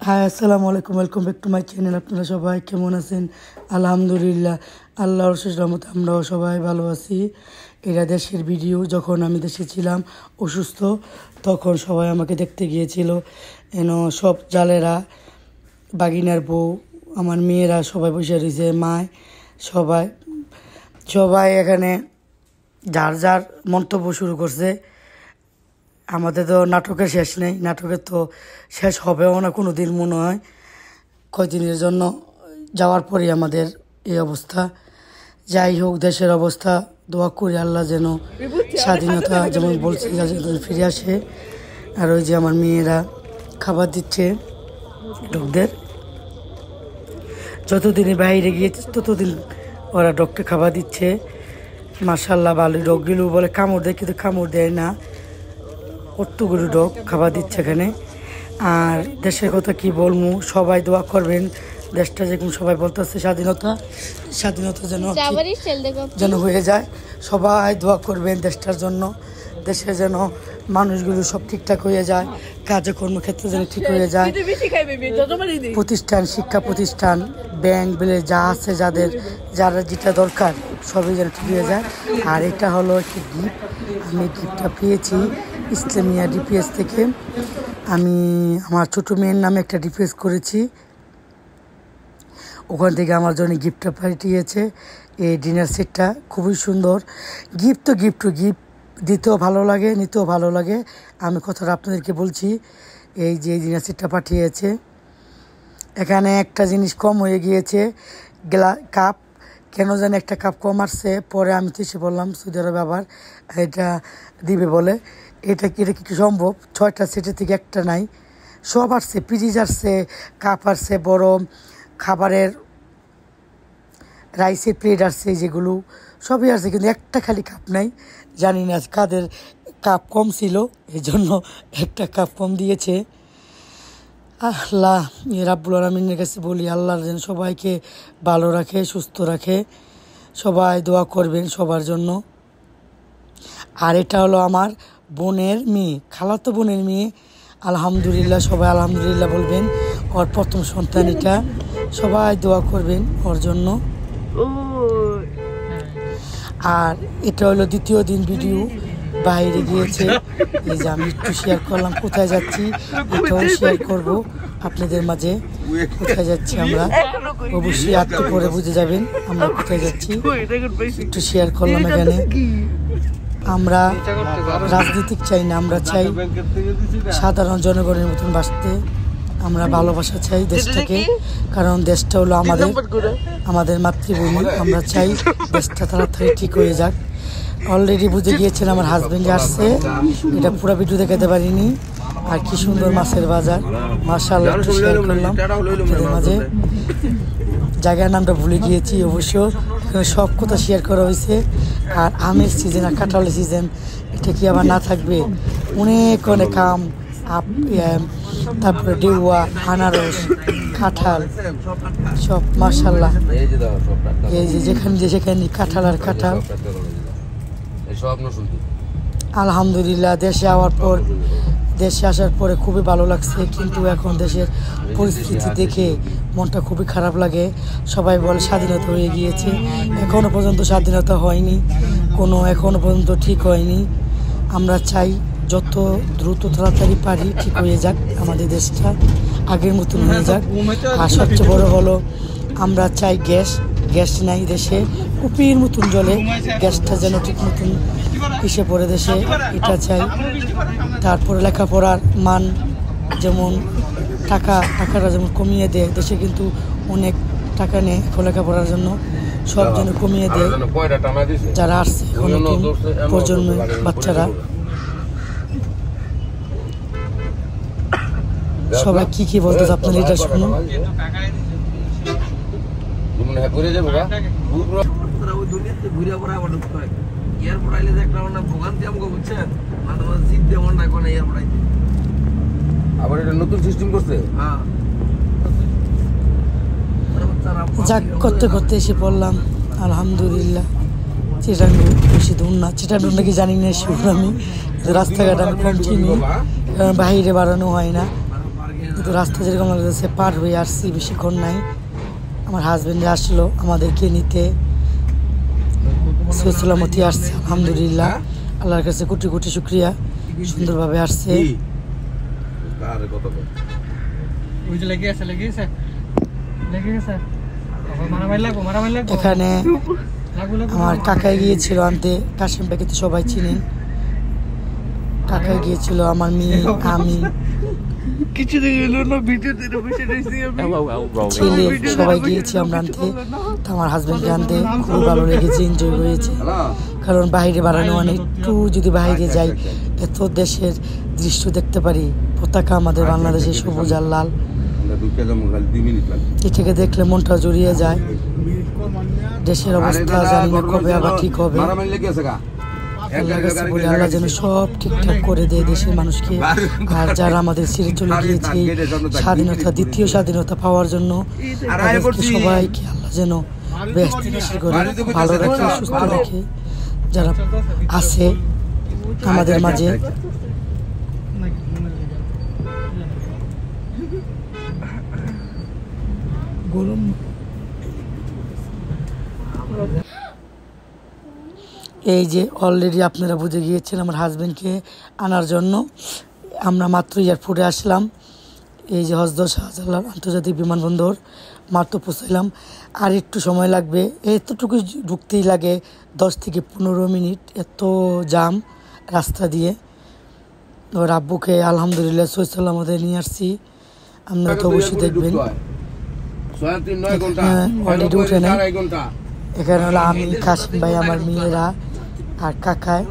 High আসসালামু আলাইকুম, welcome back to my channel. আপনারা সবাই কেমন আছেন? আলহামদুলিল্লাহ, আল্লাহর অশেষ রহমতে আমরাও সবাই ভালো আছি। এটা দেশের ভিডিও। যখন আমি দেশে ছিলাম অসুস্থ, তখন সবাই আমাকে দেখতে গিয়েছিল। সব জালেরা, বাগিনার বউ, আমার মেয়েরা সবাই বসে রয়েছে, মায় সবাই সবাই এখানে যার যার মন্তব্য শুরু করছে। আমাদের তো নাটকের শেষ নেই, নাটকের তো শেষ হবেও না কোনো দিন মনে হয়। কয়দিনের জন্য যাওয়ার পরেই আমাদের এই অবস্থা। যাই হোক, দেশের অবস্থা দোয়া করি আল্লাহ যেন স্বাধীনতা যেমন বলছে ফিরে আসে। আর ওই যে আমার মেয়েরা খাবার দিচ্ছে ডগদের। যতদিনই বাইরে গিয়েছে ততদিন ওরা ডগকে খাবার দিচ্ছে। মাশাল্লাহ, ভালো ডগগুলো বলে কামড় দেয়, কিন্তু কামড় দেয় না। কতগুলো ডগ খাবার দিচ্ছে এখানে। আর দেশের কথা কি বলবো, সবাই দোয়া করবেন। দেশটা যেরকম সবাই বলতেছে স্বাধীনতা যেন হয়ে যায়। সবাই দোয়া করবেন দেশটার জন্য, দেশে যেন মানুষগুলো সব ঠিকঠাক হয়ে যায়, কাজে কর্মক্ষেত্রে যেন ঠিক হয়ে যায়। প্রতিষ্ঠান, শিক্ষা প্রতিষ্ঠান, ব্যাংক বিলে যা আছে, যারা যেটা দরকার সবই যেন ঠিক হয়ে যায়। আর এটা হলো একটি গিফট। আমি গিফটটা পেয়েছি ইসলামিয়া ডিপিএস থেকে। আমি আমার ছোটো মেয়ের নামে একটা ডিপিএস করেছি, ওখান থেকে আমার জন্য গিফটটা পাঠিয়েছে। এই ডিনার সেটটা খুবই সুন্দর। গিফট দিতেও ভালো লাগে, নিতেও ভালো লাগে। আমি কথাটা আপনাদেরকে বলছি, এই যে ডিনার সেটটা পাঠিয়েছে। এখানে একটা জিনিস কম হয়ে গিয়েছে, কাপ। কেন জানি একটা কাপ কম আসছে। পরে আমি তো এসে বললাম সৌদি আরবে আবার এটা দিবে বলে। এটা কি সম্ভব? 6টা সেটের থেকে একটা নাই, সব আসছে। পিরিজ আসছে, কাপ আসছে, বড় খাবারের রাইসের প্লেট আসছে, যেগুলো সবই আসছে, কিন্তু একটা খালি কাপ নাই। জানি না কাদের কাপ কম ছিল, এই জন্য একটা কাপ কম দিয়েছে। আল্লাহ রাব্বুল আলামিনের কাছে বলি, আল্লাহ যেন সবাইকে ভালো রাখে, সুস্থ রাখে। সবাই দোয়া করবেন সবার জন্য। আর এটা হলো আমার বোনের মেয়ে, খালাতো বোনের মেয়ে। আলহামদুলিল্লাহ, সবাই আলহামদুলিল্লাহ বলবেন। ওর প্রথম সন্তান এটা, সবাই দোয়া করবেন ওর জন্য। আর এটা হলো দ্বিতীয় দিন ভিডিও, বাইরে গিয়েছে। এই যে আমি একটু শেয়ার করলাম কোথায় যাচ্ছি, এটাও শেয়ার করব আপনাদের মাঝে। কোথায় যাচ্ছি আমরা অবশ্যই একটু পরে বুঝে যাবেন আমরা কোথায় যাচ্ছি। একটু শেয়ার করলাম। এখানে আমরা রাজনীতিক চাই না, আমরা চাই সাধারণ জনগণের মতন বাঁচতে। আমরা ভালোবাসা চাই দেশটাকে, কারণ দেশটা হলো আমাদের মাতৃভূমি। আমরা চাই দেশটা তাড়াতাড়ি ঠিক হয়ে যাক। অলরেডি বুঝে গিয়েছেন আমার হাজবেন্ড আসছে, এটা পুরো ভিডিও দেখাতে পারিনি। আর কি সুন্দর মাছের বাজার, মাশাআল্লাহ, একটু শেয়ার করলাম আপনাদের মাঝে। জায়গার নামটা ভুলে গিয়েছি অবশ্য, সব কথা শেয়ার করা হয়েছে। আর আমের সিজন আর কাঁঠালের সিজন, এটা কি আবার না থাকবে? অনেক আম, তারপরে ডেউয়া, আনারস, কাঁঠাল, সব মাশাআল্লাহ। এই যে যেখানে কাঁঠাল আর কাঁঠাল। আলহামদুলিল্লাহ, দেশে আসার পরে খুবই ভালো লাগছে, কিন্তু এখন দেশের পরিস্থিতি দেখে মনটা খুবই খারাপ লাগে। সবাই বলে স্বাধীনতা হয়ে গিয়েছে, এখনও পর্যন্ত স্বাধীনতা হয়নি, এখনও পর্যন্ত ঠিক হয়নি। আমরা চাই যত দ্রুত তাড়াতাড়ি পারি ঠিক হয়ে যাক, আমাদের দেশটা আগের মতন হয়ে যাক। আর সবচেয়ে বড় হলো আমরা চাই গ্যাস নাই দেশে, কুপির মতন জলে গ্যাসটা যেন ঠিক মতন এসে পড়ে দেশে, এটা চাই। তারপরে লেখাপড়ার মান যেমন টাকাটা যেমন কমিয়ে দেয়, দেশে কিন্তু অনেক টাকা নেয় এখন লেখাপড়ার জন্য, সব যেন কমিয়ে দেয়। যারা আসছে এখন নতুন প্রজন্মের বাচ্চারা, সবাই কি বলতেছে আপনারা এটা শুনুন। যাক, করতে এসে পড়লাম আলহামদুলিল্লাহ। চিটাঙ্গু বেশি দূর না, চিটাঙ্গু নাকি জানি না শিউর। আমি রাস্তাঘাট আমি কম চিনি, কারণ বাইরে বাড়ানো হয় না। কিন্তু রাস্তা যেরকম লাগতেছে পার হয়ে আসছি, বেশিক্ষণ নাই। আমার হাজব্যান্ড আসলো আমাদেরকে নিতে, সহি সালামতি আসছে আলহামদুলিল্লাহ। আল্লাহর কাছে কোটি কোটি শুকরিয়া, সুন্দরভাবে আসছে। এখানে আমার কাকাই গিয়েছিল আনতে, কাশিম ভাইকে তো সবাই চিনেন। কাকাই গিয়েছিল, আমার মেয়ে, আমি, ছেলে সবাই গিয়েছি আমরা আনতে। তো আমার হাজব্যান্ডকে আনতে খুব ভালো লেগেছে, এনজয় করেছে। কারণ বাইরে বাড়ানো মানে একটু যদি বাইরে যাই এত দেশের দৃশ্য দেখতে পারি। পতাকা আমাদের বাংলাদেশের সবুজ আর লাল, এটাকে দেখলে মনটা জড়িয়ে যায়। দেশের অবস্থা জানি না কবে আবার ঠিক হবে। আল্লাহর কাছে বলি আল্লাহ যেন সব ঠিকঠাক করে দেয় দেশের মানুষকে। আর যারা আমাদের ছেড়ে চলে গিয়েছে স্বাধীনতা, দ্বিতীয় স্বাধীনতা পাওয়ার জন্য, তাদেরকে সবাইকে আল্লাহ যেন ব্যস্ত বেশি করে ভালো রাখে, সুস্থ রাখে। যারা আছে আমাদের মাঝে, গরম এই যে অলরেডি আপনারা বুঝে গিয়েছেন আমার হাজব্যান্ডকে আনার জন্য আমরা মাত্র এয়ারপোর্টে আসলাম। এই যে হযরত শাহজালাল আন্তর্জাতিক বিমানবন্দর মাত্র পৌঁছাইলাম। আর একটু সময় লাগবে, এতটুকু ঢুকতেই লাগে 10 থেকে 15 মিনিট, এত জাম রাস্তা দিয়ে। ওর আব্বুকে আলহামদুলিল্লাহ সহি সালামতে নিয়ে আসছি, আপনারা তো অবশ্যই দেখবেন। অলরেডি উঠে নেই। এখানে হলো আমি, কাশিম ভাই, আমার মেয়েরা আর কাকায়।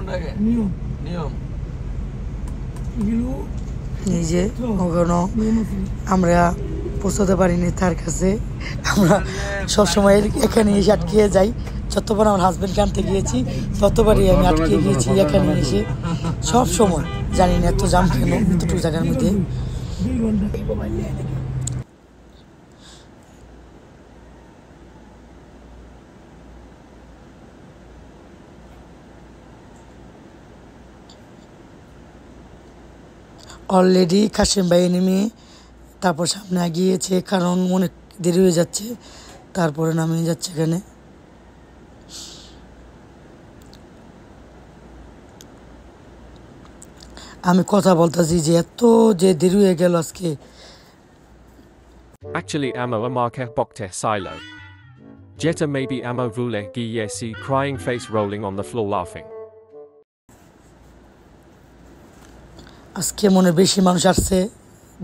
এই যে কখনো আমরা পৌঁছতে পারিনি তার কাছে, আমরা সবসময় এখানে এসে আটকিয়ে যাই। যতবার আমার হাজব্যান্ডকে আনতে গিয়েছি ততবারই আমি আটকে গিয়েছি এখানে এসে। সব সময় জানি না এত জাম কেন এতটুকু জায়গার মধ্যে। অলরেডি কাশিম ভাই নেমে তারপর সামনে এগিয়েছে, কারণ অনেক দেরি হয়ে যাচ্ছে, তারপরে নামিয়ে যাচ্ছে এখানে। আমি কথা বলতেছি যে এত যে দেরি হয়ে গেল আজকে। Actually amo amarke bokte silo. Jetta maybe amo vule giyesi crying face rolling on the floor laughing. আজকে মনে বেশি মানুষ আসছে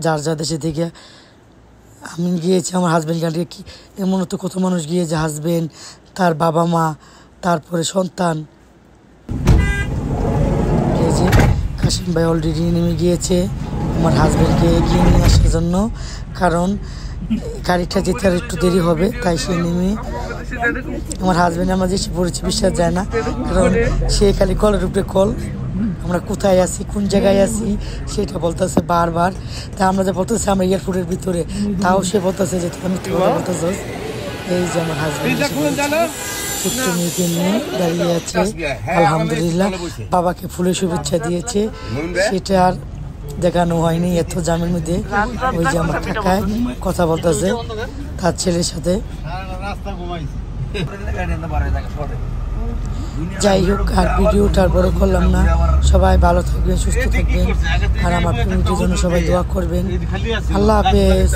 যার যা দেশে থেকে। আমি গিয়েছি আমার হাজব্যান্ড গাড়ি, কি এমন তো কত মানুষ গিয়েছে, হাজব্যান্ড, তার বাবা মা, তারপরে সন্তান। এই যে কাশিম ভাই অলরেডি নেমে গিয়েছে আমার হাজব্যান্ডকে এগিয়ে নিয়ে আসার জন্য, কারণ গাড়িটা যেতে আর একটু দেরি হবে, তাই সে নেমে। আমার হাজব্যান্ড আমার এসে পড়েছে, বিশ্বাস যায় না, কারণ সে খালি কলের উপরে কল, আমরা কোথায় আছি, কোন জায়গায় আছি সেটা বলতেছে বারবার। তা আমরা যে বলতেছি আমরা এয়ারপোর্টের ভিতরে, তাও সে বলতেছে যে তুমি মিথ্যে কথা বলতেছ। এই যে আমার হাজব্যান্ড ছোট্ট মেয়েকে নিয়ে দাঁড়িয়ে আছে, আলহামদুলিল্লাহ। বাবাকে ফুলের শুভেচ্ছা দিয়েছে, সেটা আর দেখানো হয়নি এত জামের মধ্যে। ওই যে আমার কাকায় কথা বলতেছে তার ছেলের সাথে। যাই হোক, আর ভিডিওটার বড় করলাম না। সবাই ভালো থাকবেন, সুস্থ থাকবেন, আর আমার ফ্যামিলির জন্য সবাই দোয়া করবেন। আল্লাহ হাফেজ।